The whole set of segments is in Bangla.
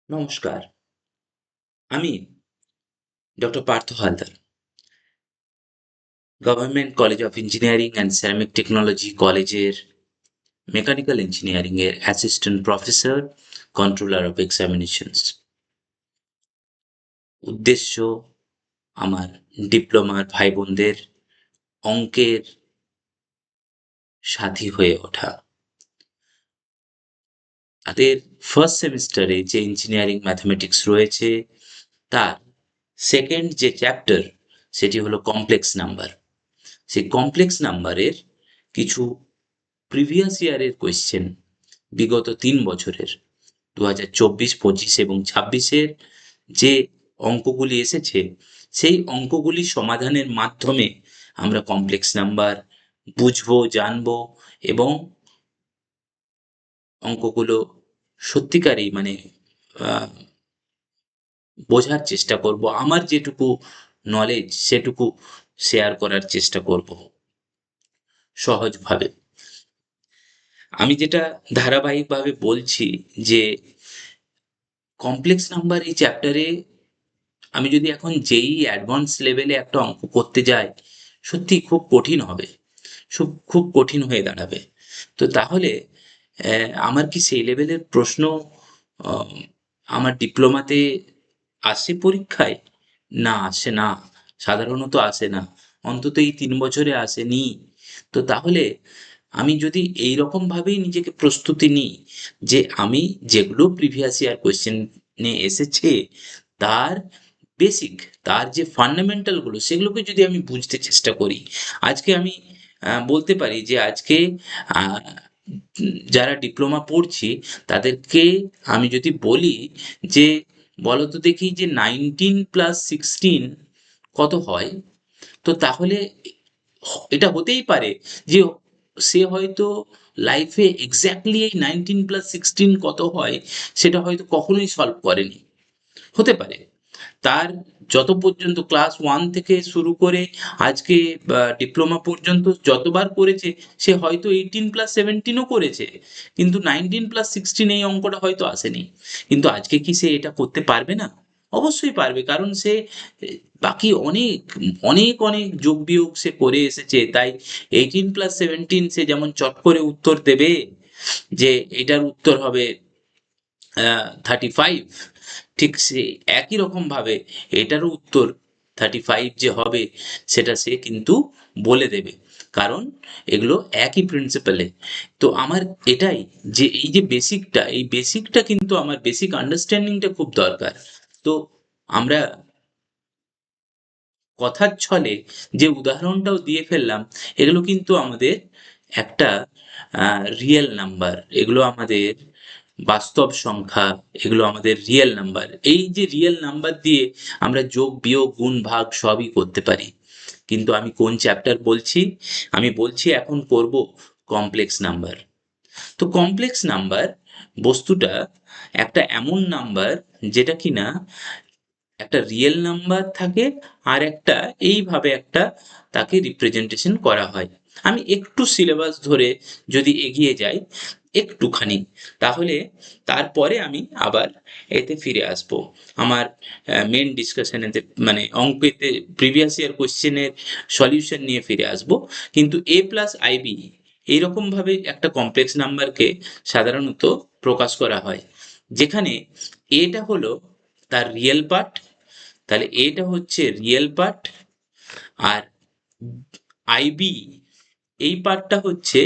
নমস্কার। আমি doctor Partha Haldar. Government college of engineering and ceramic technology কলেজের মেকানিক্যাল ইঞ্জিনিয়ারিং এর assistant professor, controller of examinations. উদ্দেশ্য আমার ডিপ্লোমার ভাই বোনদের অঙ্কের সাথী হয়ে ওঠা। তাদের ফার্স্ট সেমিস্টারে যে ইঞ্জিনিয়ারিং ম্যাথমেটিক্স রয়েছে তার সেকেন্ড যে চ্যাপ্টার সেটি হলো কমপ্লেক্স নাম্বার। সেই কমপ্লেক্স নাম্বারের কিছু প্রিভিয়াস ইয়ারের কোয়েশ্চেন, বিগত ৩ বছরের ২০২৪, ২৫ এবং ২৬-এর যে অঙ্কগুলি এসেছে, সেই অঙ্কগুলি সমাধানের মাধ্যমে আমরা কমপ্লেক্স নাম্বার বুঝবো, জানবো এবং অঙ্কগুলো সত্যিকারেই আ বোঝার চেষ্টা করব। আমার যেটুকু নলেজ সেটুকু শেয়ার করার চেষ্টা করব সহজভাবে। আমি যেটা ধারাবাহিকভাবে বলছি যে কমপ্লেক্স নাম্বার এই চ্যাপ্টারে আমি যদি এখন যেই অ্যাডভান্স লেভেলে একটা অঙ্ক করতে যাই, সত্যিই খুব কঠিন হবে। খুব কঠিন হয়ে দাঁড়াবে। তো তাহলে আমার কি সেই লেভেলের প্রশ্ন আ আমার ডিপ্লোমাতে আসে পরীক্ষায়? না, আসে না। সাধারণত আসে না। অন্তত এই ৩ বছরে আসেনি। তো তাহলে আমি যদি এইরকমভাবেই নিজেকে প্রস্তুতি নিই যে আমি যেগুলো প্রিভিয়াস ইয়ার কোয়েশ্চেনে এসেছে তার বেসিক, তার যে ফান্ডামেন্টাল গুলো সেগুলোকে যদি আমি বুঝতে চেষ্টা করি, আজকে আমি বলতে পারি যে আজকে আহ, যারা ডিপ্লোমা পড়ছি তাদেরকে আমি যদি বলি যে বলো তো দেখি যে 19+16 কত হয়, তো তাহলে এটা হতেই পারে যে সে হয়তো লাইফে এক্স্যাক্টলি এই 19+16 কত হয় সেটা হয়তো কখনোই সলভ করেনি। হতে পারে তার যত পর্যন্ত ক্লাস 1 থেকে শুরু করে আজকে ডিপ্লোমা পর্যন্ত যতবার করেছে সে হয়তো 18+17 ও করেছে, কিন্তু 19+16 এই অঙ্কটা হয়তো আসেনি। কিন্তু আজকে কি সে এটা করতে পারবে না? অবশ্যই পারবে, কারণ সে বাকি অনেক অনেক অনেক যোগ বিয়োগ সে করে এসেছে, তাই 18+17 সে যেমন চট করে উত্তর দেবে যে এটার উত্তর হবে 35, ঠিক সে একই রকম ভাবে এটারও উত্তর 35 যে হবে সেটা সে কিন্তু বলে দেবে, কারণ এগুলো একই প্রিন্সিপালে। তো আমার এটাই যে এই যে বেসিকটা, এই বেসিকটা কিন্তু আমার বেসিক আন্ডারস্ট্যান্ডিংটা খুব দরকার। তো আমরা কথার ছলে যে উদাহরণটাও দিয়ে ফেললাম, এগুলো কিন্তু আমাদের একটা রিয়েল নাম্বার, এগুলো আমাদের বাস্তব সংখ্যা, এগুলো আমাদের রিয়েল নাম্বার। এই যে রিয়েল নাম্বার দিয়ে আমরা যোগ বিয়োগ গুণ ভাগ সবই করতে পারি। কিন্তু আমি কোন চ্যাপ্টার বলছি? আমি বলছি এখন করব কমপ্লেক্স নাম্বার। তো কমপ্লেক্স নাম্বার বস্তুটা একটা এমন নাম্বার যেটা কিনা একটা রিয়েল নাম্বার থাকে আর একটা এইভাবে একটা তাকে রিপ্রেজেন্টেশন করা হয়। আমি একটু সিলেবাস ধরে যদি এগিয়ে যাই একটুখানি, তাহলে তারপরে আমি আবার এতে ফিরে আসব আমার মেন ডিসকাশনেতে, মানে অঙ্কেতে প্রিভিয়াস ইয়ার কোশ্চেনের সলিউশন নিয়ে ফিরে আসব। কিন্তু A+IB এইরকম ভাবে একটা কমপ্লেক্স নাম্বারকে সাধারণত প্রকাশ করা হয়, যেখানে এটা হলো তার রিয়েল পার্ট, তাহলে এটা হচ্ছে রিয়েল পার্ট, আর আইবি এই পার্টটা হচ্ছে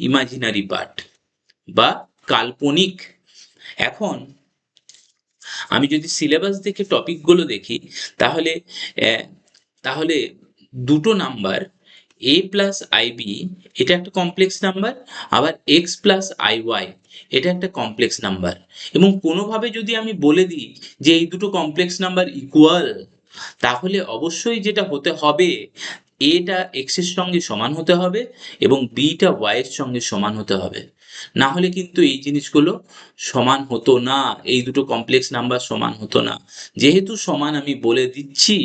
ইমাজিনারি পার্ট বা কাল্পনিক। এখন আমি যদি সিলেবাস দেখে টপিকগুলো দেখি, তাহলে আহ, তাহলে দুটো নাম্বার A+IB এটা একটা কমপ্লেক্স নাম্বার, আবার X+IY এটা একটা কমপ্লেক্স নাম্বার। এবং কোনোভাবে যদি আমি বলে দিই যে এই দুটো কমপ্লেক্স নাম্বার ইকুয়াল, তাহলে অবশ্যই যেটা হতে হবে, এটা এক্স এর সঙ্গে সমান হতে হবে এবং বিটা ওয়াই এর সঙ্গে সমান হতে হবে। না হলে কিন্তু এই জিনিসগুলো সমান হতো না, এই দুটো কমপ্লেক্স নাম্বার সমান হতো না। যেহেতু সমান আমি বলে দিচ্ছি,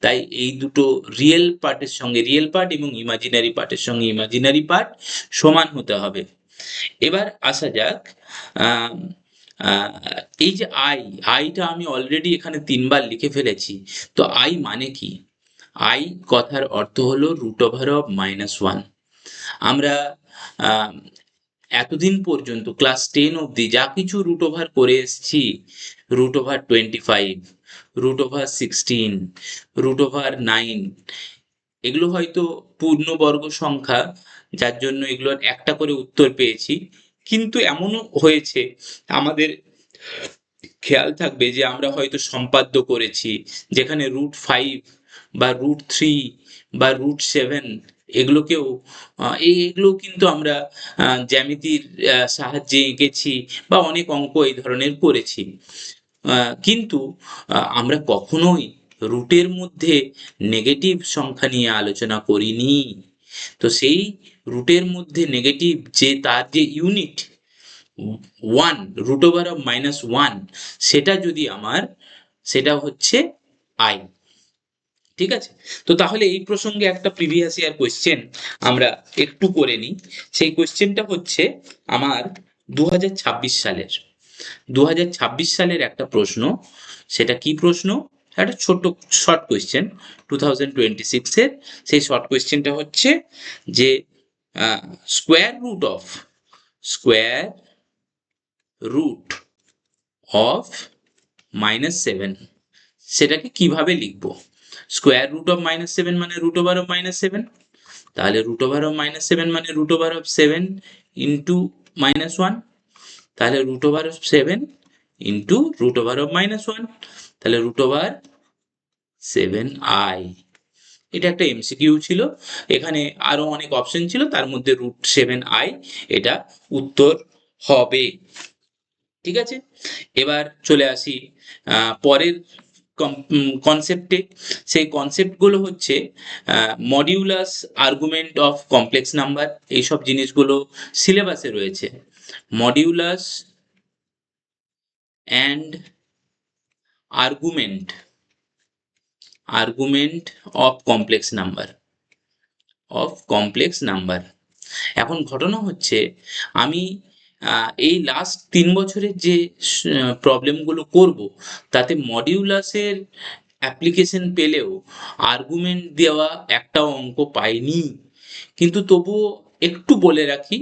তাই এই দুটো রিয়েল পার্টের সঙ্গে রিয়েল পার্ট এবং ইমাজিনারি পার্টের সঙ্গে ইমাজিনারি পার্ট সমান হতে হবে। এবার আসা যাক আহ আহ, এই যে আইটা আমি অলরেডি এখানে 3বার লিখে ফেলেছি। তো আই মানে কি? আই কথার অর্থ হলো √(-1). আমরা আহ, এতদিন পর্যন্ত ক্লাস 10 অবধি যা কিছু রুট ওভার করে এসেছি, √(25), √(16), √(9), এগুলো হয়তো পূর্ণবর্গ সংখ্যা, যার জন্য এগুলোর একটা করে উত্তর পেয়েছি। কিন্তু এমনও হয়েছে, আমাদের খেয়াল থাকবে যে আমরা হয়তো সম্পাদ্য করেছি, যেখানে √5 বা √3 বা √7 এগুলোকেও এগুলো কিন্তু আমরা জ্যামিতির সাহায্যে এঁকেছি বা অনেক অঙ্ক এই ধরনের করেছি। কিন্তু আমরা কখনোই রুটের মধ্যে নেগেটিভ সংখ্যা নিয়ে আলোচনা করিনি। তো সেই রুটের মধ্যে নেগেটিভ যে তার যে ইউনিট 1, √(-1), সেটা যদি আমার, সেটা হচ্ছে আই। ঠিক আছে? তো তাহলে এই প্রসঙ্গে একটা প্রিভিয়াস ইয়ার কোয়েশ্চেন আমরা একটু করে নিই। সেই কোয়েশ্চেনটা হচ্ছে আমার 2026 সালের 2026 সালের একটা প্রশ্ন। সেটা কি প্রশ্ন? একটা ছোট্ট শর্ট কোয়েশ্চেন 2026 এর। সেই শর্ট কোয়েশ্চেনটা হচ্ছে যে square root of square root of -7, সেটাকে কিভাবে লিখবো? স্কোয়ার রুট অফ -7 মানে √(-7), তাহলে √(-7) মানে √(7) ইন্টু -1, তাহলে √(7) ইন্টু √(-1), তাহলে √7i। এটা একটা এমসিকিউ ছিল। এখানে আরো অনেক অপশন ছিল, তার মধ্যে √7i এটা উত্তর হবে। ঠিক আছে? এবার চলে আসি পরের কনসেপ্টে। সেই কনসেপ্টগুলো হচ্ছে modulus, argument of complex number. এইসব জিনিসগুলো সিলেবাসে রয়েছে। Modulus and argument of complex number. এখন ঘটনা হচ্ছে, আমি এই লাস্ট 3 বছরের যে প্রবলেমগুলো করব, তাতে মডিউলাসের অ্যাপ্লিকেশন পেলেও আর্গুমেন্ট দেওয়া একটা অঙ্ক পাইনি। কিন্তু তবুও একটু বলে রাখি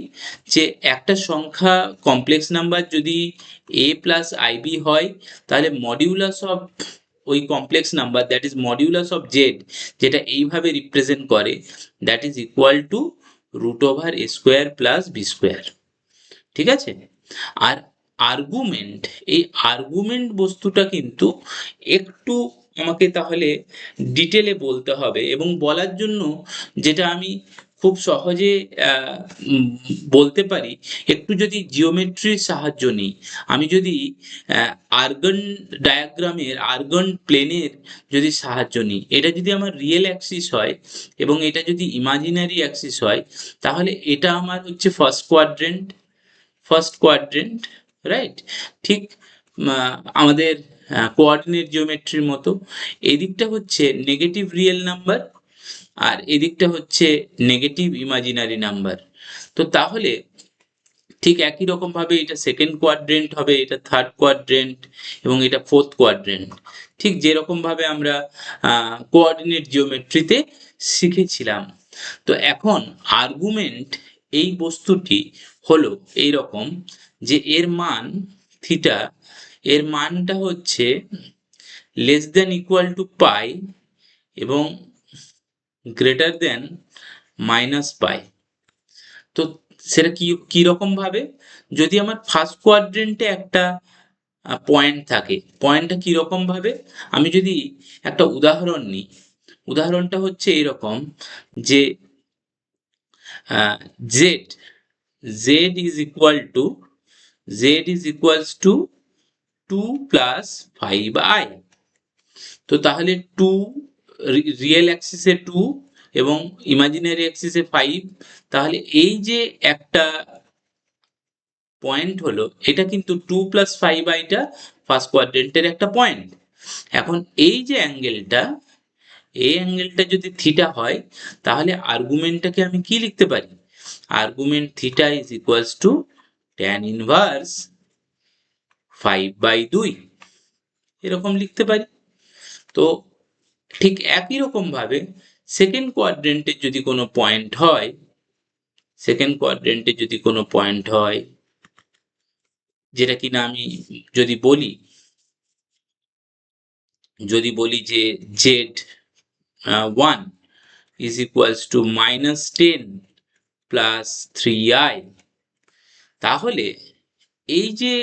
যে একটা সংখ্যা কমপ্লেক্স নাম্বার যদি a+ib হয়, তাহলে মডিউলাস অফ ওই complex number, that is modulus of Z, যেটা এইভাবে রিপ্রেজেন্ট করে, that is equal to √(a²+b²). ঠিক আছে? আর আর্গুমেন্ট, এই আর্গুমেন্ট বস্তুটা কিন্তু একটু আমাকে তাহলে ডিটেলে বলতে হবে, এবং বলার জন্য যেটা আমি খুব সহজে বলতে পারি, একটু যদি জিওমেট্রির সাহায্য নিই, আমি যদি আর্গন ডায়াগ্রামের, আর্গন প্লেনের যদি সাহায্য নিই, এটা যদি আমার রিয়েল অ্যাক্সিস হয় এবং এটা যদি ইমাজিনারি অ্যাক্সিস হয়, তাহলে এটা আমার হচ্ছে ফার্স্ট কোয়াড্রেন্ট, রাইট? ঠিক আমাদের কোঅর্ডিনেট জিওমেট্রির মতো। এদিকটা হচ্ছে নেগেটিভ রিয়েল নাম্বার, আর এদিকটা হচ্ছে নেগেটিভ ইমাজিনারি নাম্বার। তো তাহলে ঠিক একই রকম ভাবে এটা সেকেন্ড কোয়াড্রেন্ট হবে, এটা থার্ড কোয়াড্রেন্ট, এবং এটা ফোর্থ কোয়াড্রেন্ট। ঠিক যেরকম ভাবে আমরা কোঅর্ডিনেট জিওমেট্রিতে শিখেছিলাম। তো এখন আর্গুমেন্ট, এই বস্তুটি হলো এই রকম যে এর মান থিটা, এর মানটা হচ্ছে < এবং -π। তো সেটা কি রকম ভাবে? যদি আমার ফার্স্ট কোয়াড্রেন্টে একটা পয়েন্ট থাকে, পয়েন্টটা কি রকম ভাবে? আমি যদি একটা উদাহরণ নিই, উদাহরণটা হচ্ছে এরকম যে Z Z is equal to z 2+5i। তো তাহলে 2, রিয়েল অ্যাক্সিসে 2 এবং ইমাজিনারি অ্যাক্সিসে 5, তাহলে এই যে একটা পয়েন্ট হলো, এটা কিন্তু 2+5i টা ফার্স্ট কোয়াড্রেন্টের একটা পয়েন্ট। এখন এই যে অ্যাঙ্গেলটা, এই অ্যাঙ্গেলটা যদি থিটা হয়, তাহলে আর্গুমেন্টটাকে আমি কি লিখতে পারি? Argument theta is equals two tan inverse 5/2 এরকম লিখতে পারি। তো ঠিক একই রকম ভাবে সেকেন্ড কোয়াড্রেন্টের যদি কোনো পয়েন্ট হয়, যেটা কিনা আমি যদি বলি যে z1 is equals to -10 plus 3i, তাহলে এই যে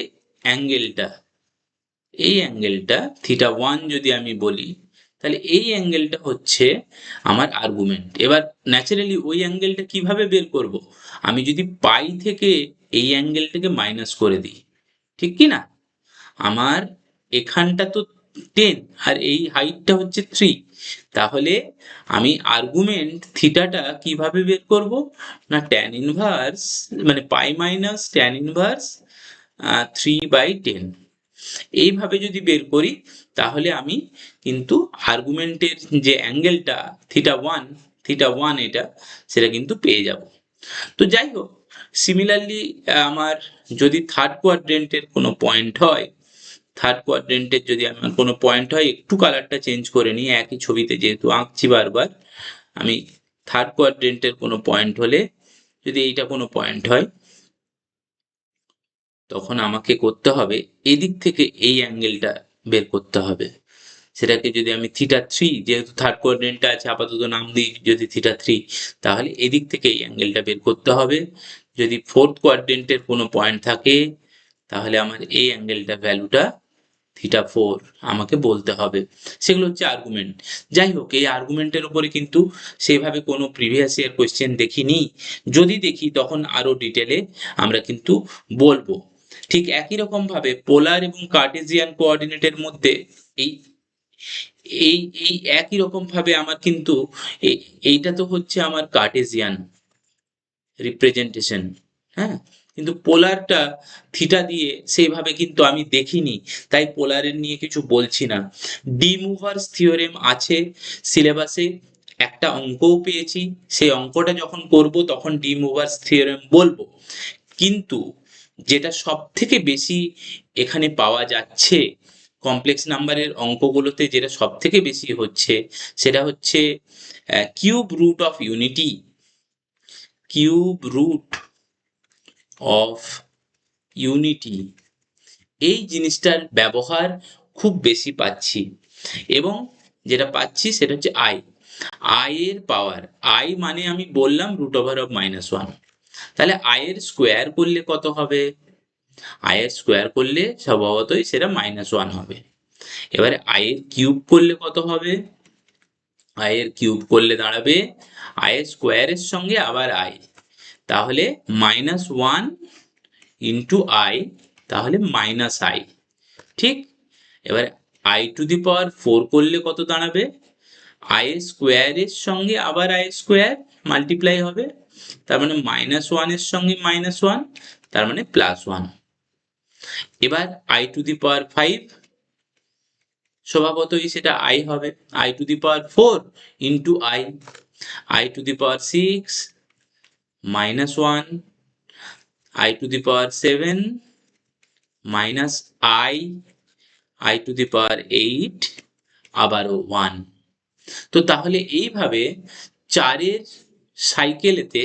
অ্যাঙ্গেলটা, θ1 যদি আমি বলি, তাহলে এই অ্যাঙ্গেলটা হচ্ছে আমার আর্গুমেন্ট। এবার ন্যাচারালি ওই অ্যাঙ্গেলটা কিভাবে বের করব? আমি যদি পাই থেকে এই অ্যাঙ্গেলটাকে মাইনাস করে দিই, ঠিক কি না? আমার এখানটা তো 10 আর এই হাইটটা হচ্ছে 3, তাহলে আমি আর্গুমেন্ট থিটাটা কিভাবে বের করব? না tan ইনভার্স মানে পাই মাইনাস tan ইনভার্স 3/10 এইভাবে যদি বের করি, তাহলে আমি কিন্তু আর্গুমেন্টের যে অ্যাঙ্গেলটা θ1 এটা সেটা কিন্তু পেয়ে যাব। তো যাই হোক, সিমিলারলি আমার যদি থার্ড কোয়াড্রেন্টের কোনো পয়েন্ট হয়, একটু কালারটা চেঞ্জ করে নিই, একই ছবিতে যেহেতু আঁকছি বারবার, আমি থার্ড কোয়াড্রেন্টের কোনো পয়েন্ট হলে, যদি এইটা কোনো পয়েন্ট হয়, তখন আমাকে করতে হবে এদিক থেকে এই অ্যাঙ্গেলটা বের করতে হবে। সেটাকে যদি আমি θ3, যেহেতু থার্ড কোয়াড্রেন্টটা আছে আপাতত নাম দিই যদি θ3, তাহলে এদিক থেকে এই অ্যাঙ্গেলটা বের করতে হবে। যদি ফোর্থ কোয়াড্রেন্টের কোনো পয়েন্ট থাকে, তাহলে আমার এই অ্যাঙ্গেলটা ভ্যালুটা θ4 আমাকে বলতে হবে। সেগুলো হচ্ছে আর্গুমেন্ট। যাই হোক, এই আর্গুমেন্টের উপরে কিন্তু সেভাবে কোনো প্রিভিয়াস ইয়ার কোয়েশ্চেন দেখিনি, যদি দেখি তখন আরো ডিটেলে আমরা কিন্তু বলবো। ঠিক একই রকম ভাবে পোলার এবং কার্টেসিয়ান কোঅর্ডিনেটের মধ্যে এই এই এই একই রকম ভাবে আমার কিন্তু এইটা তো হচ্ছে আমার কার্টেসিয়ান রিপ্রেজেন্টেশন, হ্যাঁ, কিন্তু পোলারটা থিটা দিয়ে সেইভাবে কিন্তু আমি দেখিনি, তাই পোলারের নিয়ে কিছু বলছি না। ডি মুভার্স থিওরেম আছে সিলেবাসে, একটা অঙ্কও পেয়েছি, সেই অঙ্কটা যখন করব তখন ডি মুভার্স থিওরেম বলবো। কিন্তু যেটা সব থেকে বেশি এখানে পাওয়া যাচ্ছে কমপ্লেক্স নাম্বারের অঙ্কগুলোতে, যেটা সব থেকে বেশি হচ্ছে, সেটা হচ্ছে কিউব রুট অফ ইউনিটি, এই জিনিসটার ব্যবহার খুব বেশি পাচ্ছি, এবং যেটা পাচ্ছি সেটা হচ্ছে আই এর পাওয়ার। আই মানে আমি বললাম √1, তাহলে আই এর স্কোয়ার করলে কত হবে? আই এর স্কোয়ার করলে স্বভাবতই সেটা -1 হবে। এবারে আই এর কিউব করলে কত হবে? আই এর কিউব করলে দাঁড়াবে আই এর স্কোয়ারের সঙ্গে আবার আই, তাহলে -1 ইন্টু আই, তাহলে -i, ঠিক। এবার i⁴ করলে কত দাঁড়াবে? আই এর স্কোয়ারের সঙ্গে আবার আই স্কোয়ার মাল্টিপ্লাই হবে, তার মানে -1 এর সঙ্গে -1, তার মানে +1। এবার i⁵, স্বভাবতই সেটা i হবে, i⁴ into i, i⁶ -1, i⁷ -i, i⁸ আবারও 1। তো তাহলে এইভাবে 4-এর সাইকেলেতে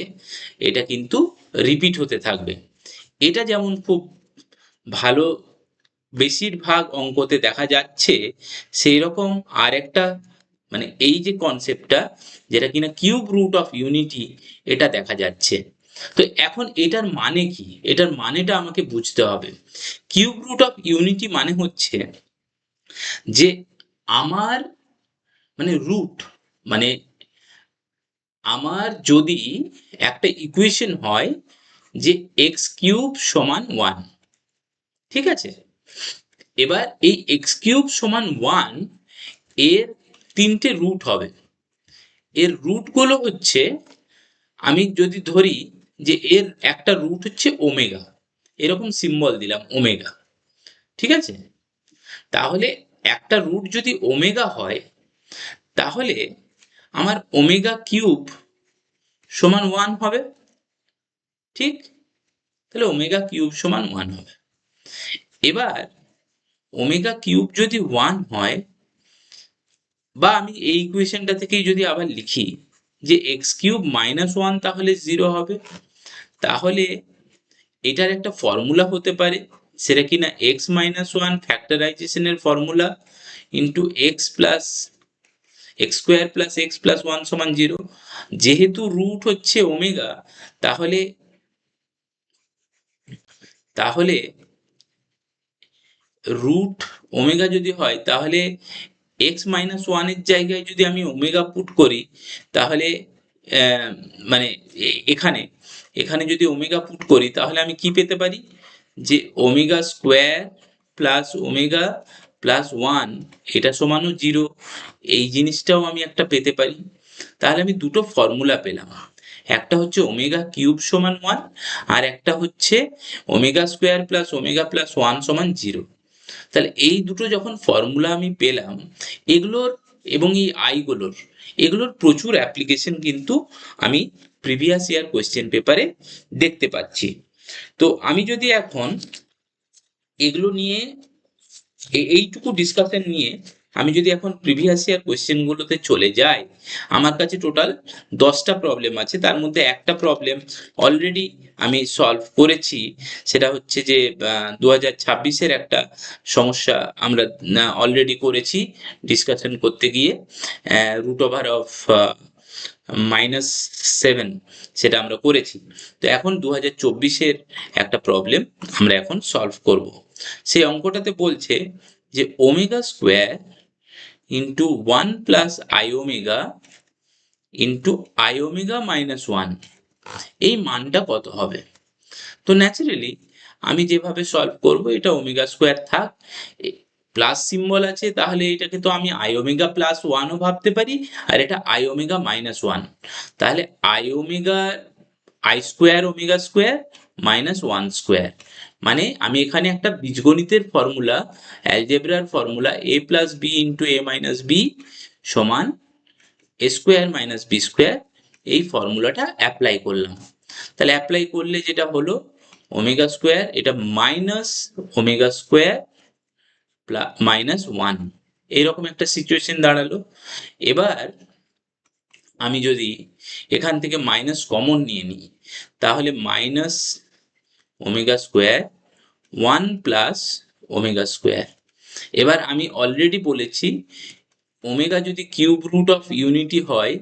এটা কিন্তু রিপিট হতে থাকবে। এটা যেমন খুব ভালো বেশিরভাগ অঙ্কতে দেখা যাচ্ছে, সেই রকম আর একটা মানে এই যে কনসেপ্টটা, যেটা কিনা কিউব রুট অফ ইউনিটি, এটা দেখা যাচ্ছে। তো এখন এটার মানে কি? এটার মানেটা আমাকে বুঝতে হবে। কিউব রুট অফ ইউনিটি মানে হচ্ছে যে আমার মানে রুট, মানে আমার যদি একটা ইকুয়েশন হয় যে x³ = 1, ঠিক আছে, এবার এই x³ = 1 এর 3টে রুট হবে। এর রুটগুলো হচ্ছে, আমি যদি ধরি যে এর একটা রুট হচ্ছে ওমেগা, এরকম সিম্বল দিলাম ওমেগা, ঠিক আছে, তাহলে একটা রুট যদি ওমেগা হয়, তাহলে আমার ω³ = 1 হবে, ঠিক, তাহলে ω³ = 1 হবে। এবার ওমেগা কিউব যদি 1 হয়, বা আমি এই ইকুয়েশনটা থেকেই যদি আবার লিখি যে এক্স কিউব মাইনাস 1 তাহলে 0 হবে, তাহলে এটার একটা ফর্মুলা হতে পারে, সেটা কিনা এক্স মাইনাস 1 ফ্যাক্টরাইজেশনের formula into x plus x square plus x plus 1 সমান 0। যেহেতু রুট হচ্ছে ওমেগা, তাহলে তাহলে রুট ওমেগা যদি হয়, তাহলে এক্স মাইনাস 1-এর জায়গায় যদি আমি ওমেগা পুট করি, তাহলে মানে এখানে এখানে যদি ওমেগা পুট করি, তাহলে আমি কি পেতে পারি, যে omega square plus omega plus 1 এটা সমানও 0। এই জিনিসটাও আমি একটা পেতে পারি। তাহলে আমি দুটো ফর্মুলা পেলাম, একটা হচ্ছে ওমেগা কিউব সমান 1, আর একটা হচ্ছে omega square plus omega plus 1 সমান 0। তাহলে এই দুটো যখন ফর্মুলা আমি পেলাম, এগুলোর এবং এই এগুলোর প্রচুর অ্যাপ্লিকেশন কিন্তু আমি প্রিভিয়াস ইয়ার কোয়েশ্চেন পেপারে দেখতে পাচ্ছি। তো আমি যদি এখন এগুলো নিয়ে এইটুকু ডিসকাশন নিয়ে আমি যদি এখন প্রিভিয়াস ইয়ার কোয়েশ্চেনগুলোতে চলে যাই, আমার কাছে টোটাল 10টা প্রবলেম আছে। তার মধ্যে একটা প্রবলেম অলরেডি আমি সলভ করেছি, সেটা হচ্ছে যে 2026-এর একটা সমস্যা আমরা অলরেডি করেছি ডিসকাশন করতে গিয়ে, রুট ওভার অফ -7 সেটা আমরা করেছি। তো এখন 2024-এর একটা প্রবলেম আমরা এখন সলভ করব। সেই অঙ্কটাতে বলছে যে omega square into 1 plus I omega into I omega minus 1, এই মানটা কত হবে। তো ন্যাচারালি আমি যেভাবে সলভ করব, এটা ওমেগা স্কোয়ার থাক, প্লাস সিম্বল আছে, তাহলে এটাকে তো আমি আই ওমেগা প্লাস 1ও ভাবতে পারি, আর এটা আই ওমেগা মাইনাস 1। তাহলে I omega I square omega square minus 1 square, মানে আমি এখানে একটা বীজগণিতের ফর্মুলা, অ্যালজেব্রার ফর্মুলা এ প্লাস বি ইন্টু এ মাইনাস বি সমান এ স্কোয়ার মাইনাস বি স্কোয়ার, এই ফর্মুলাটা অ্যাপ্লাই করলাম। তাহলে অ্যাপ্লাই করলে যেটা হলো, ওমেগা স্কোয়ার এটা মাইনাস ওমেগা স্কোয়ার মাইনাস 1, এইরকম একটা সিচুয়েশন দাঁড়ালো। এবার আমি যদি এখান থেকে মাইনাস কমন নিয়ে নিই, তাহলে minus omega square 1 plus omega square. এবার আমি অলরেডি বলেছি, ওমেগা যদি কিউব রুট অফ ইউনিটি হয়,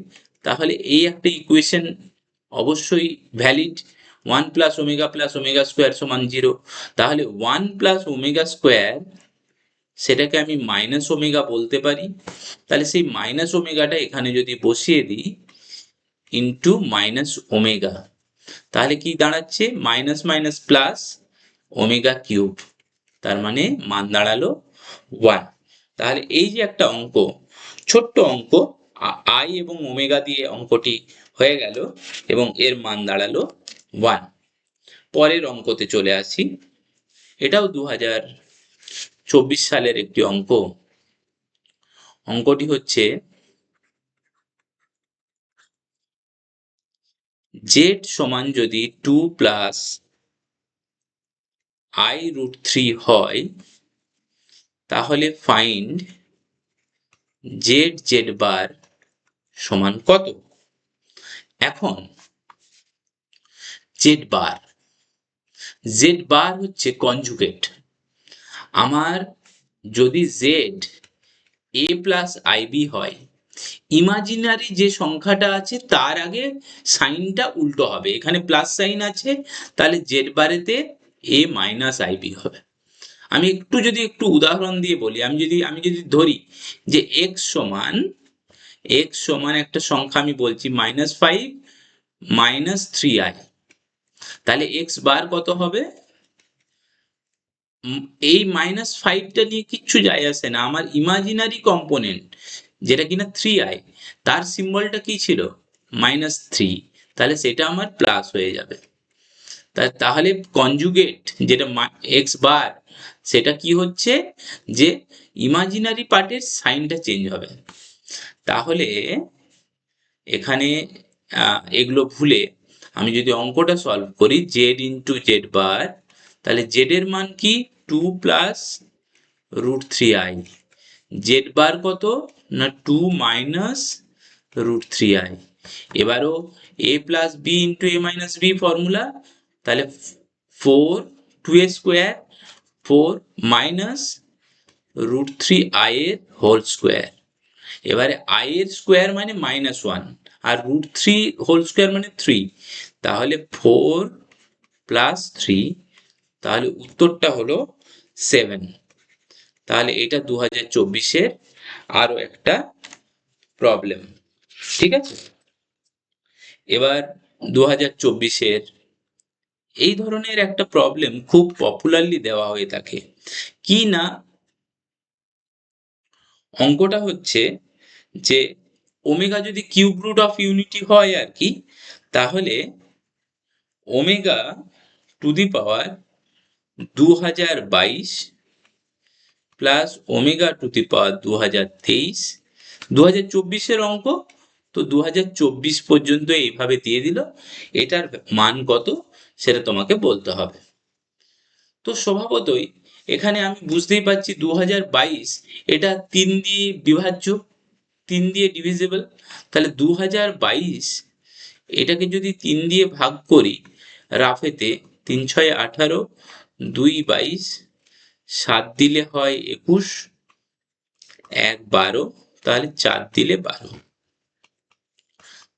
তাহলে এই একটা ইকুয়েশন অবশ্যই ভ্যালিড, 1 প্লাস ওমেগা স্কোয়ার সমান 0। তাহলে 1 প্লাস ওমেগা স্কোয়ার সেটাকে আমি মাইনাস ওমেগা বলতে পারি। তাহলে সেই মাইনাস ওমেগাটা এখানে যদি বসিয়ে দিই ইন্টু মাইনাস ওমেগা, তাহলে কি দাঁড়াচ্ছে, minus minus plus omega cube, তার মানে মান দাঁড়ালো 1। তাহলে এই যে একটা অঙ্ক, ছোট্ট অঙ্ক, আই এবং ওমেগা দিয়ে অঙ্কটি হয়ে গেল এবং এর মান দাঁড়ালো 1। পরের অঙ্কতে চলে আসি, এটাও 2024 সালের একটি অঙ্ক। অঙ্কটি হচ্ছে জেড সমান যদি 2 প্লাস আই রুট 3 হয়, তাহলে ফাইন্ড জেড জেড বার সমান কত। এখন জেড বার হচ্ছে কনজুগেট। আমার যদি জেড এ প্লাস আইবি হয়, ইমাজিনারি যে সংখ্যাটা আছে তার আগে সাইনটা উল্টো হবে, এখানে প্লাস সাইন আছে, তাহলে জেড বারেতে এ মাইনাস আইবি হবে। আমি একটু উদাহরণ দিয়ে বলি, আমি যদি ধরি যে এক্স সমান একটা সংখ্যা আমি বলছি -5 -3i, তাহলে এক্স বার কত হবে। এই -5টা নিয়ে কিচ্ছু যায় আসে না, আমার ইমাজিনারি কম্পোনেন্ট যেটা কিনা 3i, তার সিম্বলটা কি ছিল, -3, তাহলে সেটা আমার প্লাস হয়ে যাবে। তাহলে কনজুগেট যেটা এক্স বার, সেটা কি হচ্ছে, যে ইমাজিনারি পার্টের সাইনটা চেঞ্জ হবে। তাহলে এখানে এগুলো ভুলে আমি যদি অঙ্কটা সলভ করি জেড ইন্টু জেড বার, তাহলে জেড এর মান কি 2 প্লাস √3i। জেড বার কত না 2 মাইনাস √3i। এবারও a plus B into a minus B formula, তাহলে 2a স্কোয়ার 4 মাইনাস √3i এর হোল স্কোয়ার। এবারে i এর স্কোয়ার মানে -1 আর √3 হোল স্কোয়ার মানে 3, তাহলে 4 প্লাস 3, তাহলে উত্তরটা হলো 7। তাহলে এটা 2024-এর আরো একটা প্রবলেম। ঠিক আছে, এবার 2024-এর এই ধরনের একটা প্রবলেম খুব পপুলারলি দেওয়া হয়ে থাকে। কি না, অঙ্কটা হচ্ছে যে ওমেগা যদি কিউব রুট অফ ইউনিটি হয় আর কি, তাহলে omega to the power 2022 plus omega to the power 2023, 2024-এর অঙ্ক তো 2024 পর্যন্ত এইভাবে দিয়ে দিল, এটার মান কত সেটা তোমাকে বলতে হবে। তো স্বভাবতই এখানে আমি বুঝতেই পারছি 2022 এটা 3 দিয়ে বিভাজ্য, 3 দিয়ে ডিভিজিবল, তাহলে 2022 এটাকে যদি 3 দিয়ে ভাগ করি রাফেতে, 3 6 18, 2 22, 7 দিলে হয় 21, 1 12, তাহলে 4 দিলে 12।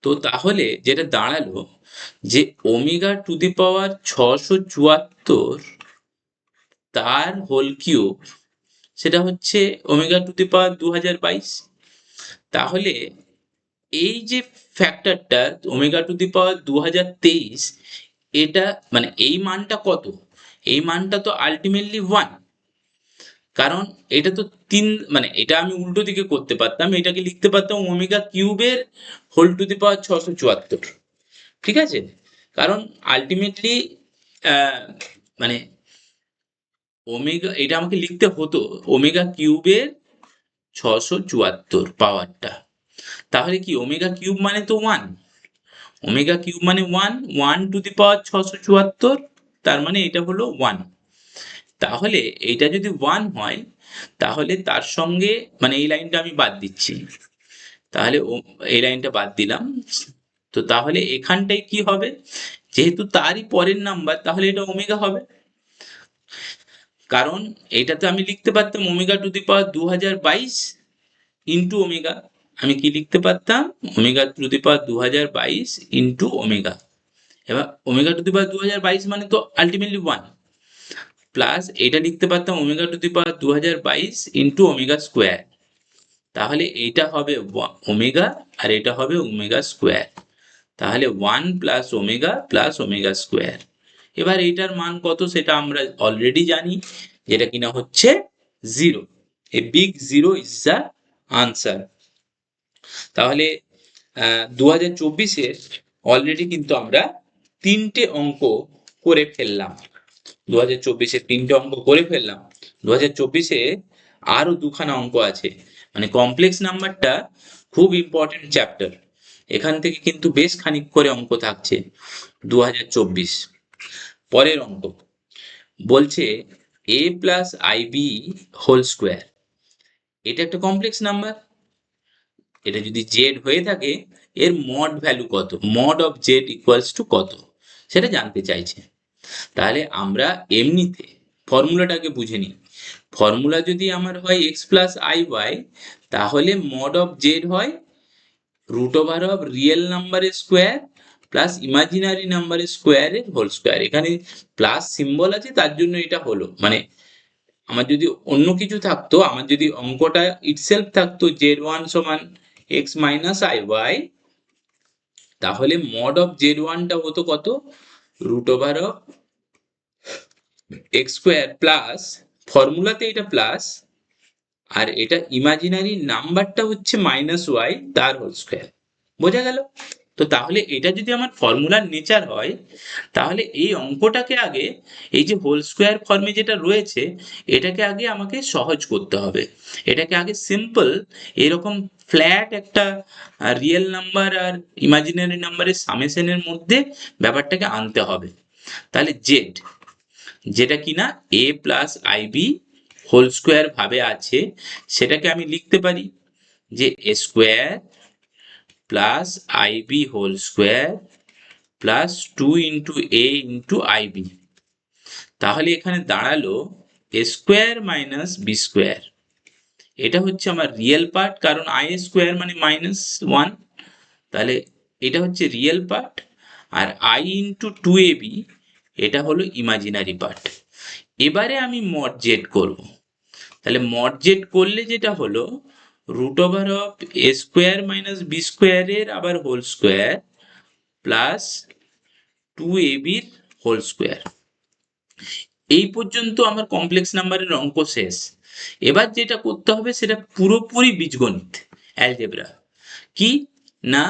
তো তাহলে যেটা দাঁড়ালো যে ওমেগা টু দি পাওয়ার 674 তার হোল কিউব, সেটা হচ্ছে ওমেগা টু দি পাওয়ার 2022। তাহলে এই যে ফ্যাক্টরটা ওমেগা টু দি পাওয়ার 2023, এটা মানে এই মানটা কত, এই মানটা তো আলটিমেটলি 1, কারণ এটা তো 3, মানে এটা আমি উল্টো দিকে করতে পারতাম, এটাকে লিখতে পারতাম ওমেগা কিউবের হোল টু দি পাওয়ার 674। ঠিক আছে, কারণ আলটিমেটলি মানে ওমেগা, এটা আমাকে লিখতে হতো ওমেগা কিউবের 674 পাওয়ারটা, তাহলে কি ওমেগা কিউব মানে তো 1, ওমেগা কিউব মানে 1, 1 টু দি পাওয়ার 674, তার মানে এটা হলো 1। তাহলে এইটা যদি 1 হয় তাহলে তার সঙ্গে মানে এই লাইনটা আমি বাদ দিচ্ছি, তাহলে এই লাইনটা বাদ দিলাম। তো তাহলে এখানটায় কি হবে, যেহেতু তারই পরের নাম্বার তাহলে এটা ওমেগা হবে, কারণ এইটাতে আমি লিখতে পারতাম omega to the power 2022 into omega, আমি কি লিখতে পারতাম omega to the power 2022 into omega. এবার ওমেগা টু দি পাওয়ার 2022 মানে তো আলটিমেটলি 1, প্লাস এটা লিখতে পারতাম omega to the power 2022 into omega square, তাহলে এইটা হবে ওমেগা আর এটা হবে ওমেগা স্কোয়ার, তাহলে 1 প্লাস ওমেগা স্কোয়ার। এবার এইটার মান কত সেটা আমরা অলরেডি জানি, যেটা কিনা হচ্ছে 0, a big 0 is the answer. তাহলে 2024-এর অলরেডি কিন্তু আমরা 3টে অঙ্ক করে ফেললাম, 2024-এ 3টে অঙ্ক করে ফেললাম। 2024-এ আরো 2খানা অঙ্ক আছে, মানে কমপ্লেক্স নাম্বারটা খুব ইম্পর্টেন্ট চ্যাপ্টার, এখান থেকে কিন্তু বেশ খানিক করে অঙ্ক থাকছে 2024। পরের অঙ্ক বলছে a plus IB whole square, এটা একটা কমপ্লেক্স নাম্বার, এটা যদি জেড হয়ে থাকে এর মড ভ্যালু কত, mod of Z equals to কত সেটা জানতে চাইছে। তাহলে আমরা এমনিতে ফর্মুলাটাকে বুঝে নিই, ফর্মুলা যদি আমার হয় এক্স প্লাস আই ওয়াই, তাহলে মড অফ জেড হয় রুট ওভার অফ রিয়েল নাম্বারের স্কোয়ার প্লাস ইমাজিনারি নাম্বারের স্কোয়ারের হোল স্কোয়ার। এখানে প্লাস সিম্বল আছে তার জন্য এটা হলো, মানে আমার যদি অন্য কিছু থাকতো, আমার যদি অঙ্কটা ইটসেলফ থাকতো z1 সমান x মাইনাস আই ওয়াই, তাহলে মড অফ z1টা হতো কত, root over of x square plus, ফর্মুলাতে এটা প্লাস আর এটা ইমাজিনারি নাম্বারটা হচ্ছে -y তার হোল স্কোয়ার। বোঝা গেল? তো তাহলে এটা যদি আমার ফর্মুলার নেচার হয়, তাহলে এই অঙ্কটাকে আগে, এই যে হোল স্কোয়ার ফর্মে যেটা রয়েছে এটাকে আগে আমাকে সহজ করতে হবে, এটাকে আগে সিম্পল এরকম ফ্ল্যাট একটা রিয়েল নাম্বার আর ইমাজিনারি নাম্বারের সামেশনের মধ্যে ব্যাপারটাকে আনতে হবে। তাহলে জেড, যেটা কিনা a plus IB whole square ভাবে আছে সেটাকে আমি লিখতে পারি যে a square plus IB whole square plus 2 × a × ib। তাহলে এখানে দাঁড়ালো a square minus b square. এটা হচ্ছে আমার রিয়েল পার্ট, কারণ আই স্কোয়ার মানে -1, তাহলে এটা হচ্ছে রিয়েল পার্ট। আর আই ইন্টু 2ab এটা হলো ইমাজিনারি পার্ট। এবারে আমি মড জেড করব। তাহলে মড জেড করলে যেটা হলো √অফ এ স্কোয়ার মাইনাস বি স্কোয়ারের আবার হোল স্কোয়ার প্লাস 2ab এর হোল স্কোয়ার। এই পর্যন্ত আমার কমপ্লেক্স নাম্বারের অঙ্ক শেষ। এবার যেটা করতে হবে সেটা পুরোপুরি বীজগণিত, অ্যালজেব্রা। কি না,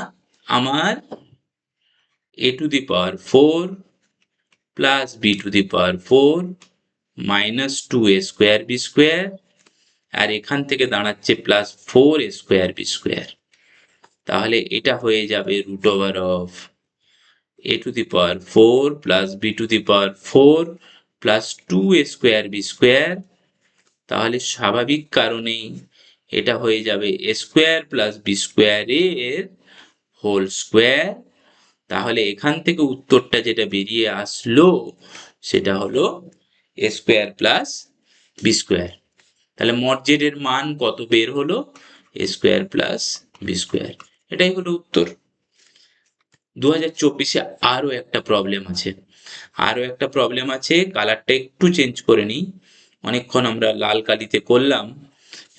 আমার a⁴ plus b⁴ minus 2a square B square, আর এখান থেকে দাঁড়াচ্ছে plus 4a square B square. তাহলে এটা হয়ে যাবে √অফ a⁴ plus b⁴ plus 2a square B square. তাহলে স্বাভাবিক কারণেই এটা হয়ে যাবে A square plus B square এর হোল স্কোয়ার। তাহলে এখান থেকে উত্তরটা যেটা বেরিয়ে আসলো সেটা হলো A square plus B square. তাহলে মড জেড এর মান কত বের হলো? A square plus B square. এটাই হলো উত্তর। 2024-এ আরো একটা প্রবলেম আছে। কালারটা একটু চেঞ্জ করে নিই। অনেকক্ষণ আমরা লাল কালিতে করলাম,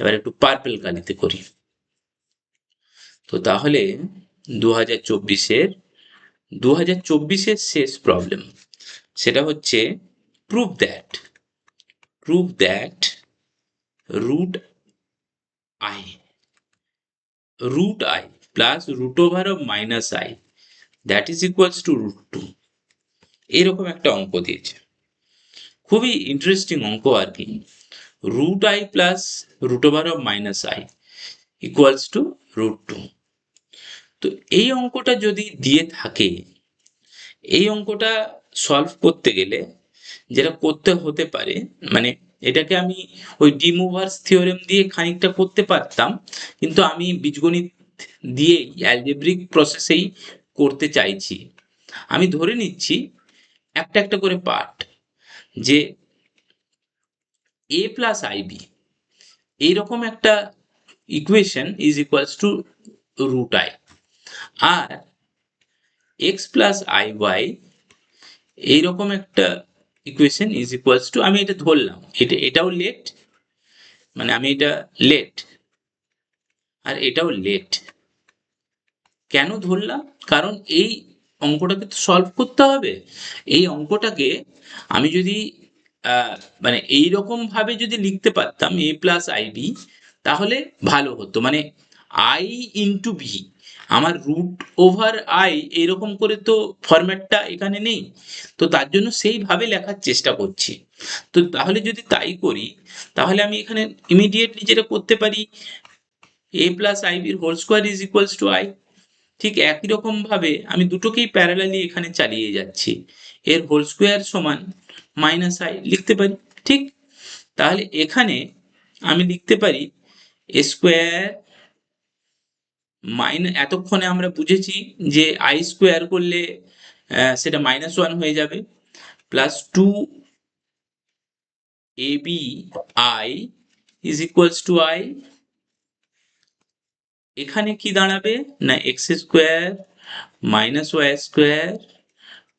এবার একটু পার্পল কালিতে করি। তো তাহলে 2024-এর শেষ প্রবলেম, সেটা হচ্ছে prove that root I plus √/-i that is equals to √2। এরকম একটা অঙ্ক দিয়েছে, খুবই ইন্টারেস্টিং অঙ্ক আর কি। √i plus √/-i equals to √2। তো এই অঙ্কটা যদি দিয়ে থাকে, এই অঙ্কটা সলভ করতে গেলে যেটা করতে হতে পারে, মানে এটাকে আমি ওই ডি মুভার্স থিওরেম দিয়ে খানিকটা করতে পারতাম, কিন্তু আমি বীজগণিত দিয়েই অ্যালজেব্রিক প্রসেসেই করতে চাইছি। আমি ধরে নিচ্ছি একটা একটা করে পার্ট, যে a প্লাস আইবি এইরকম একটা equation is equals to √i, আর এক্স প্লাস আইওয়াই এইরকম একটা ইকুয়েশন ইজ ইকুয়ালস টু, আমি এটা ধরলাম, এটাও লেট, মানে আমি এটা লেট আর এটাও লেট। কেন ধরলাম? কারণ এই অঙ্কটাকে তো সলভ করতে হবে। এই অঙ্কটাকে আমি যদি মানে এইরকম ভাবে যদি লিখতে পারতাম a প্লাস আইবি, তাহলে ভালো হতো। মানে আই ইন্টু বি, আমার √/i এইরকম করে তো ফরম্যাটটা এখানে নেই, তো তার জন্য সেইভাবে লেখার চেষ্টা করছি। তো তাহলে যদি তাই করি, তাহলে আমি এখানে ইমিডিয়েটলি যেটা করতে পারি, a প্লাস আইবির whole square is equals to i। ঠিক একই রকম ভাবে আমি দুটোকেই প্যারালালি এখানে চালিয়ে যাচ্ছি, এর হোল স্কোয়ার সমান -i লিখতে পারি। ঠিক, তাহলে এখানে আমি লিখতে পারি এ স্কোয়ার এতক্ষণে আমরা বুঝেছি যে i স্কোয়ার করলে সেটা -1 হয়ে যাবে, plus 2abi is equals to i। এখানে কি দাঁড়াবে না, X square minus Y square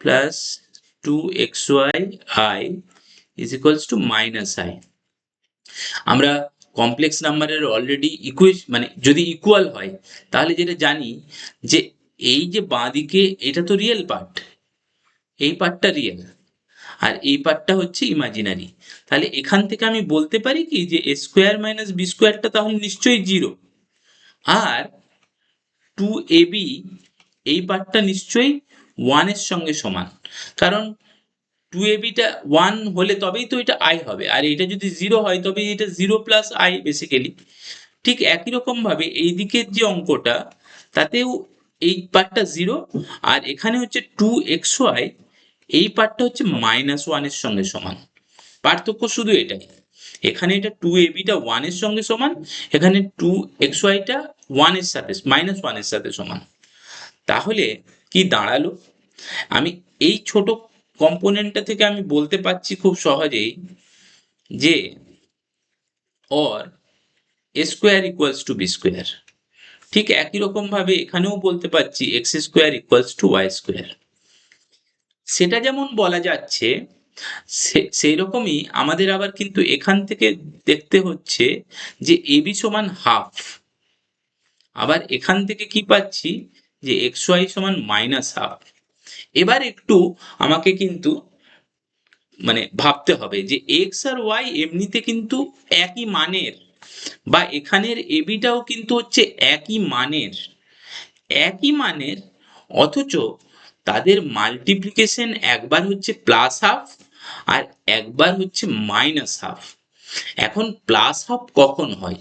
plus 2xy is equals to -i। আমরা কমপ্লেক্স নাম্বারের অলরেডি ইকুয়েশন, মানে যদি ইকুয়াল হয় তাহলে যেটা জানি যে এই যে বাঁ দিকে এটা তো রিয়েল পার্ট, এই পার্টটা রিয়েল আর এই পার্টটা হচ্ছে ইমাজিনারি। তাহলে এখান থেকে আমি বলতে পারি কি যে এ স্কোয়ার মাইনাস বি স্কোয়ারটা তাহলে নিশ্চয়ই 0, আর 2ab এই পার্টটা নিশ্চয়ই 1 এর সঙ্গে সমান, কারণ 2abটা 1 হলে তবেই তো এটা i হবে, আর এটা যদি 0 হয় তবে এটা 0 প্লাস i বেসিক্যালি। ঠিক একই রকম ভাবে এই দিকের যে অঙ্কটা, তাতেও এই পার্টটা 0, আর এখানে হচ্ছে 2xy এই পার্টটা হচ্ছে -1 এর সঙ্গে সমান। পার্থক্য শুধু এটাই। এখানে এটা 2ab-টা 1 এর সঙ্গে সমান, এখানে 2xy-টা 1 এর সাথে -1 এর সাথে সমান। তাহলে কি দাঁড়ালো? আমি এই ছোট কম্পোনেন্টটা থেকে আমি বলতে পারছি খুব সহজেই যে or a square equals to b square। ঠিক একই রকম ভাবে এখানেও বলতে পারছি x square equals to y square। সেটা যেমন বলা যাচ্ছে, সেই রকমই আমাদের আবার কিন্তু এখান থেকে দেখতে হচ্ছে যে ab সমান হাফ। আবার এখান থেকে কি পাচ্ছি যে xy সমান মাইনাস হাফ। এবার একটু আমাকে কিন্তু মানে ভাবতে হবে যে এক্স আর ওয়াই এমনিতে কিন্তু একই মানের, বা এখানের এবিটাও কিন্তু হচ্ছে একই মানের, অথচ তাদের মাল্টিপ্লিকেশন একবার হচ্ছে প্লাস হাফ আর একবার হচ্ছে মাইনাস হাফ। এখন প্লাস হাফ কখন হয়?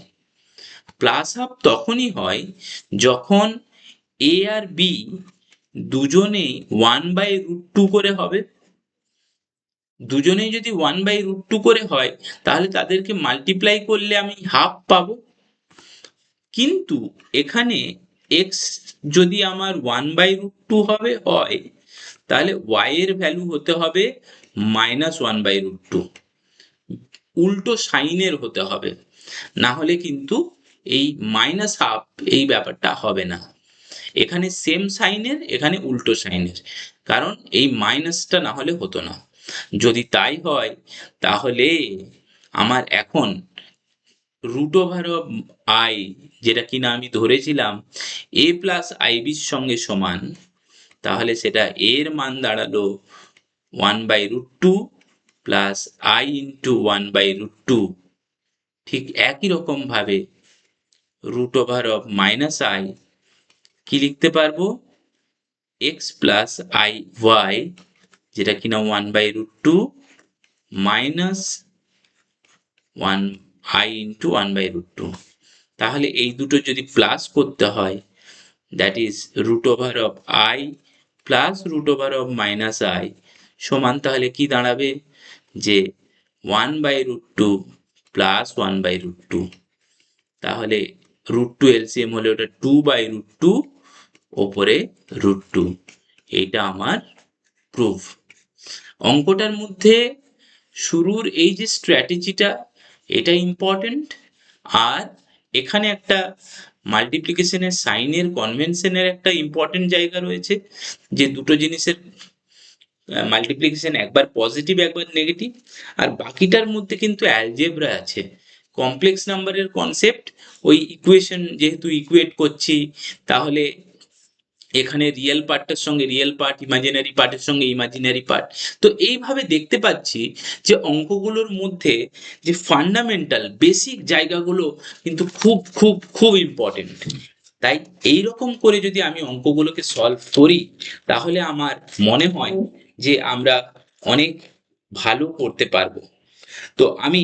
প্লাস হাফ তখনই হয় যখন এ আর বি দুজনেই 1/√2 করে হবে। দুজনেই যদি 1/√2 করে হয় তাহলে তাদেরকে মাল্টিপ্লাই করলে আমি হাফ পাবো। কিন্তু এখানে x যদি আমার 1/√2 হয় তাহলে y এর ভ্যালু হতে হবে -1/√2, উল্টো সাইনের হতে হবে, না হলে কিন্তু এই মাইনাস হাফ এই ব্যাপারটা হবে না। এখানে সেম সাইনের, এখানে উল্টো সাইনের, কারণ এই মাইনাসটা না হলে হতো না। যদি তাই হয় তাহলে আমার এখন √i, যেটা কিনা আমি ধরেছিলাম a প্লাস আইবির সঙ্গে সমান, তাহলে সেটা এর মান দাঁড়ালো 1/√2 প্লাস i ইন্টু 1/√2। ঠিক একই রকম ভাবে √-i কি লিখতে পারবো? x প্লাস i y, যেটা কিনা 1/√2 মাইনাস 1i ইন্টু 1/√2। তাহলে এই দুটো যদি প্লাস করতে হয়, that is √i plus √-i সমান, তাহলে কি দাঁড়াবে যে 1/√2 প্লাস 1/√2। তাহলে √2 এলসিএম হলে ওটা 2/√2 ওপরে √2। এইটা আমার প্রুফ। অঙ্কটার মধ্যে শুরুর এই যে স্ট্র্যাটেজিটা, এটা ইম্পর্টেন্ট। আর এখানে একটা মাল্টিপ্লিকেশনের সাইনের কনভেনশনের একটা ইম্পর্টেন্ট জায়গা রয়েছে, যে দুটো জিনিসের মাল্টিপ্লিকেশন একবার পজিটিভ একবার নেগেটিভ। আর বাকিটার মধ্যে কিন্তু অ্যালজেব্রা আছে, কমপ্লেক্স নাম্বারের কনসেপ্ট। ওই ইকুয়েশন যেহেতু ইকুয়েট করছি, তাহলে এখানে রিয়েল পার্টটার সঙ্গে রিয়েল পার্ট, ইমাজিনারি পার্টের সঙ্গে ইমাজিনারি পার্ট। তো এইভাবে দেখতে পাচ্ছি যে অঙ্কগুলোর মধ্যে যে ফান্ডামেন্টাল বেসিক জায়গাগুলো কিন্তু খুব খুব খুব ইম্পর্টেন্ট। তাই এইরকম করে যদি আমি অঙ্কগুলোকে সলভ করি, তাহলে আমার মনে হয় যে আমরা অনেক ভালো করতে পারবো। তো আমি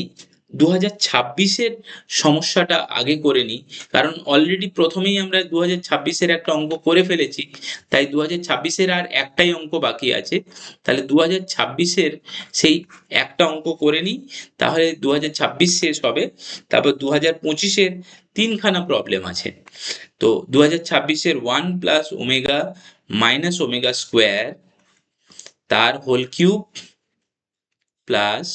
2026-এর সমস্যাটা আগে করে নিই, কারণ অলরেডি প্রথমেই আমরা 2026-এর একটা অঙ্ক করে ফেলেছি। তাই 2026-এর আর একটাই অঙ্ক বাকি আছে। তাহলে 2026-এর সেই একটা অঙ্ক করে নিই, তাহলে 2026 শেষ হবে। তারপর 2025-এর 3খানা প্রবলেম আছে। তো 2026-এর 1 plus omega minus omega square তার whole cube plus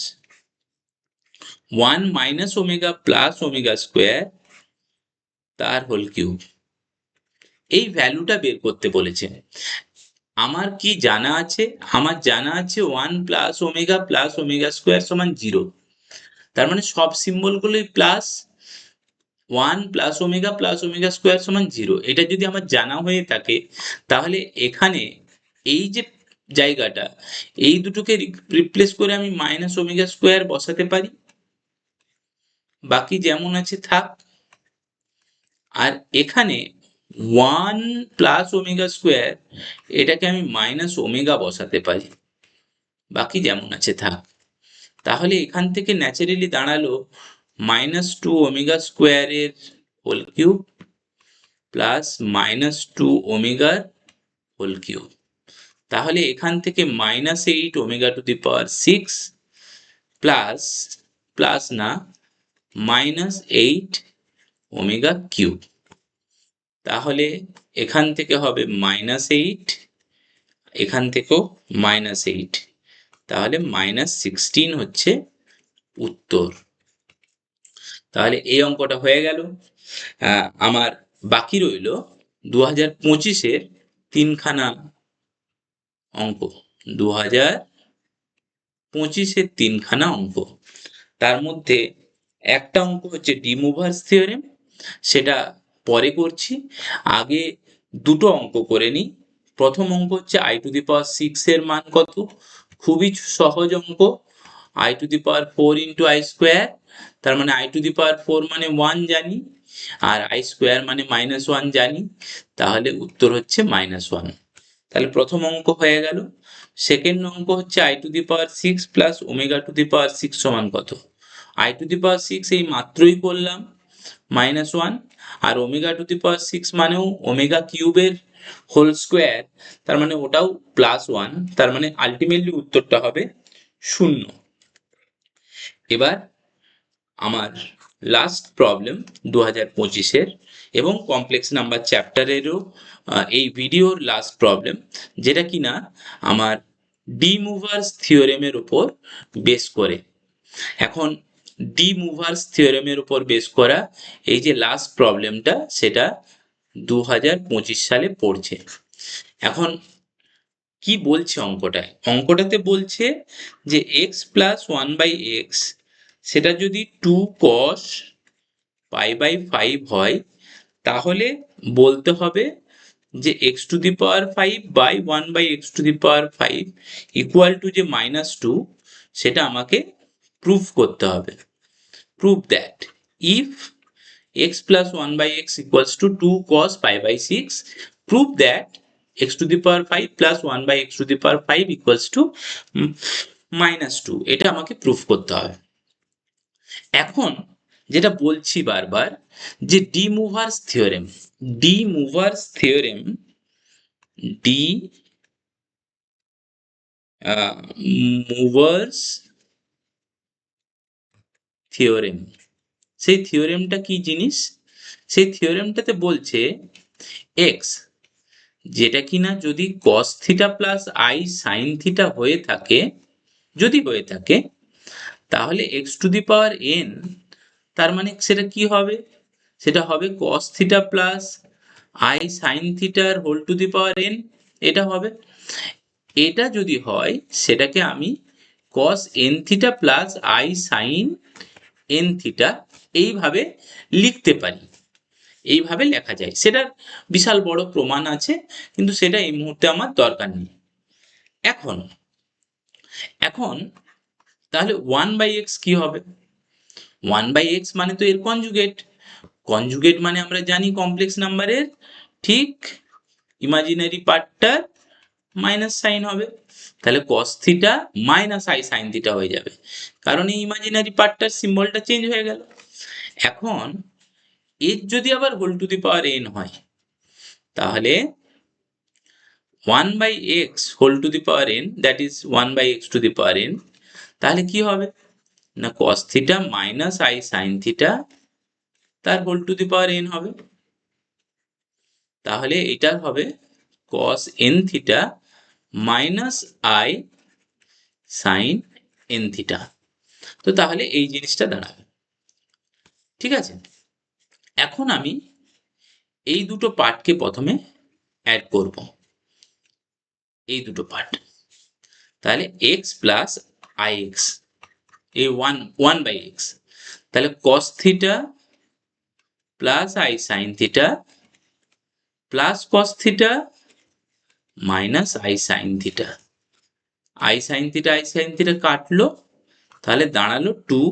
1 minus omega plus omega square তার হোল কিউব, এই ভ্যালুটা বের করতে বলেছে। আমার কি জানা আছে? আমার জানা আছে 1 প্লাস ওমেগা স্কোয়ার সমান 0। তার মানে সব সিম্বলগুলোই প্লাস, 1 প্লাস ওমেগা স্কোয়ার সমান 0। এটা যদি আমার জানা হয়ে থাকে, তাহলে এখানে এই যে জায়গাটা, এই দুটোকে রিপ্লেস করে আমি মাইনাস ওমেগা স্কোয়ার বসাতে পারি, বাকি যেমন আছে থাক। আর এখানে 1 প্লাস ওমেগা স্কোয়ার, এটাকে আমি মাইনাস ওমেগা বসাতে পারি, বাকি যেমন আছে থাক। তাহলে এখান থেকে ন্যাচারালি দাঁড়ালো -2 ওমেগা স্কোয়ারের হোল কিউব প্লাস -2 ওমেগার হোল কিউব। তাহলে এখান থেকে -8 omega to the power 6 plus plus না -8 ওমেগা কিউব। তাহলে এখান থেকে হবে -8, এখান থেকেও -8, তাহলে -16 হচ্ছে উত্তর। তাহলে এই অঙ্কটা হয়ে গেল। আমার বাকি রইল 2025-এর তিনখানা অঙ্ক। 2025-এর তিনখানা অঙ্ক, তার মধ্যে একটা অঙ্ক হচ্ছে ডি মুভার্স থিওরেম, সেটা পরে করছি। আগে দুটো অঙ্ক করে নিই। প্রথম অঙ্ক হচ্ছে i⁶ এর মান কত। খুবই সহজ অঙ্ক। i⁴ ইন্টু i², তার মানে i⁴ মানে 1 জানি, আর i² মানে -1 জানি, তাহলে উত্তর হচ্ছে -1। তাহলে প্রথম অঙ্ক হয়ে গেল। সেকেন্ড অঙ্ক হচ্ছে i⁶ প্লাস ω⁶ সমান কত। i⁶ এই মাত্রই করলাম, -1, আর ω⁶ মানেও ওমেগা কিউবের হোল স্কোয়ার, তার মানে ওটাও +1, তার মানে আলটিমেটলি উত্তরটা হবে 0। এবার আমার লাস্ট প্রবলেম 2025-এর এবং কমপ্লেক্স নাম্বার চ্যাপ্টারেরও এই ভিডিওর লাস্ট প্রবলেম, যেটা কিনা আমার ডি মুভার্স থিওরেমের উপর বেস করে। এখন ডি মুভার্স থিওরেমের উপর বেস করা এই যে লাস্ট প্রবলেমটা, সেটা 2025 সালে পড়ছে। এখন কি বলছে অঙ্কটাতে বলছে যে x প্লাস 1/x সেটা যদি 2 cos π/5 হয়, তাহলে বলতে হবে যে x⁵ by 1/x⁵ equal to যে -2, সেটা আমাকে প্রুফ করতে হবে। Prove that if x plus 1/x equals to 2 cos π/6, prove that x⁵ plus 1/x⁵ equals to -2। এটা আমাকে প্রুফ করতে হবে। এখন যেটা বলছি বারবার, যে ডি মুভার্স থিওরেম সেই থিওরেমটা কি জিনিস? সেই থিওরেমটাতে বলছে এক্স যেটা কিনা যদি cos θ প্লাস i sin θ হয়ে থাকে, তাহলে x⁴n, তার মানে সেটা কি হবে? সেটা হবে cos θ plus i sin θ whole to the power n, এটা হবে। এটা যদি হয় সেটাকে আমি cos nθ plus i sin nθ এইভাবে লিখতে পারি। এইভাবে লেখা যায়, সেটার বিশাল বড় প্রমাণ আছে, কিন্তু সেটা এই মুহূর্তে আমার দরকার নেই। এখন তাহলে 1/x কি হবে? 1/x মানে তো এর কনজুগেট মানে আমরা জানি কমপ্লেক্স নাম্বারের ঠিক ইমাজিনারি পার্টটার মাইনাস সাইন হবে। তাহলে cos θ মাইনাস i sin θ হয়ে যাবে, কারণ এই ইমাজিনারি পার্টটার সিম্বলটা চেঞ্জ হয়ে গেল। এখন এর যদি আবার whole to the power n হয়, তাহলে 1/x whole to the power n, that is 1/x⁴n, তাহলে কি হবে না cos θ মাইনাস i sin θ তার whole to the power n হবে। তাহলে এটা হবে cos nθ minus i sin nθ। তো তাহলে এই জিনিসটা দাঁড়াবে, ঠিক আছে। এখন আমি এই দুটো পার্টকে প্রথমে অ্যাড করব, এই দুটো পার্ট। তাহলে x প্লাস ix, এই 1/x, তাহলে cos θ plus i sin θ plus cos θ minus i sin θ। i sin θ কাটলো, তাহলে দাঁড়ালো 2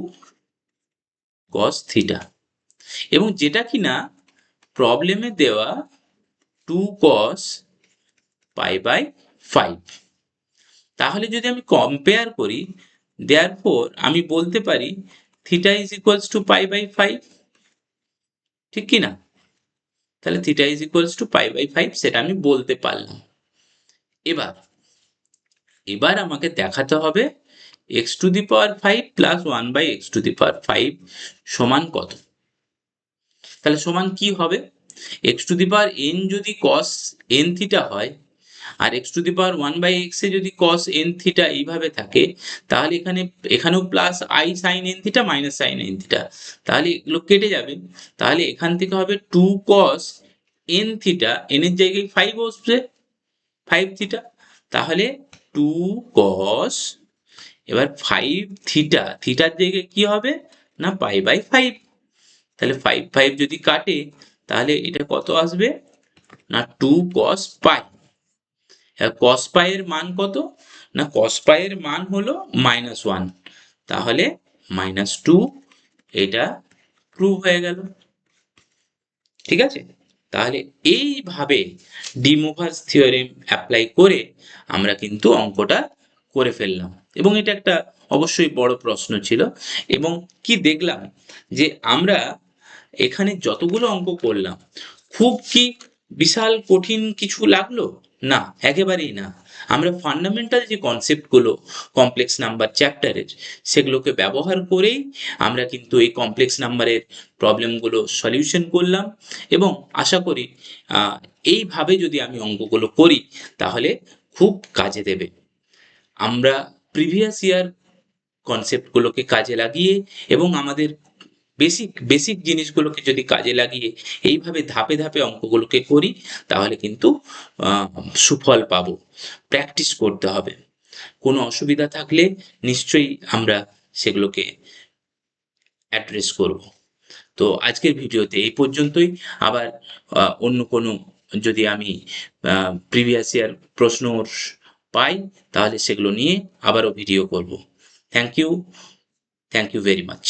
cos θ, এবং যেটা কিনা প্রবলেমে দেওয়া 2 cos π/5। তাহলে যদি আমি কম্পেয়ার করি, দেয়ারফর আমি বলতে পারি θ ইজ ইকুয়ালস টু π/5, ঠিক কি না? তাহলে θ ইজ ইকুয়ালস টু π/5, সেটা আমি বলতে পারলাম। এবার আমাকে দেখাতে হবে x two the power 5 plus 1/x⁵ সমান কত? তাহলে সমান কি হবে? X two the power n যদি cos n থিটা হয় আর x two the power 1/x এ যদি cos n থিটা এইভাবে থাকে, তাহলে এখানেও plus i sin n theta minus sin n theta, তাহলে এগুলো কেটে যাবে। তাহলে এখান থেকে হবে 2 cos n থিটা, n এর জায়গায় 5 বসবে, 5 থিটা। তাহলে 2 cos, এবার 5 থিটা, থিটার জায়গায় কি হবে না π/5। তাহলে 5 যদি কাটে তাহলে এটা কত আসবে না 2 cos π। cos π এর মান কত না cos π এর মান হলো -1, তাহলে -2, এটা প্রুভ হয়ে গেল। ঠিক আছে, তাহলে এইভাবে ডি মুভার্স থিওরেম অ্যাপ্লাই করে আমরা কিন্তু অঙ্কটা করে ফেললাম, এবং এটা একটা অবশ্যই বড় প্রশ্ন ছিল। এবং কি দেখলাম যে আমরা এখানে যতগুলো অঙ্ক করলাম, খুব কি বিশাল কঠিন কিছু লাগলো না, একেবারেই না। আমরা ফান্ডামেন্টাল যে কনসেপ্টগুলো কমপ্লেক্স নাম্বার চ্যাপ্টারের, সেগুলোকে ব্যবহার করেই আমরা কিন্তু এই কমপ্লেক্স নাম্বারের প্রবলেমগুলো সলিউশন করলাম। এবং আশা করি এইভাবে যদি আমি অঙ্কগুলো করি তাহলে খুব কাজে দেবে। আমরা প্রিভিয়াস ইয়ার কনসেপ্টগুলোকে কাজে লাগিয়ে এবং আমাদের বেসিক জিনিসগুলোকে যদি কাজে লাগিয়ে এইভাবে ধাপে ধাপে অঙ্কগুলোকে করি, তাহলে কিন্তু সুফল পাবো। প্র্যাকটিস করতে হবে। কোনো অসুবিধা থাকলে নিশ্চয়ই আমরা সেগুলোকে অ্যাড্রেস করব। তো আজকের ভিডিওতে এই পর্যন্তই। আবার অন্য কোনো যদি আমি প্রিভিয়াস ইয়ার প্রশ্ন পাই তাহলে সেগুলো নিয়ে আবারও ভিডিও করব। Thank you very much.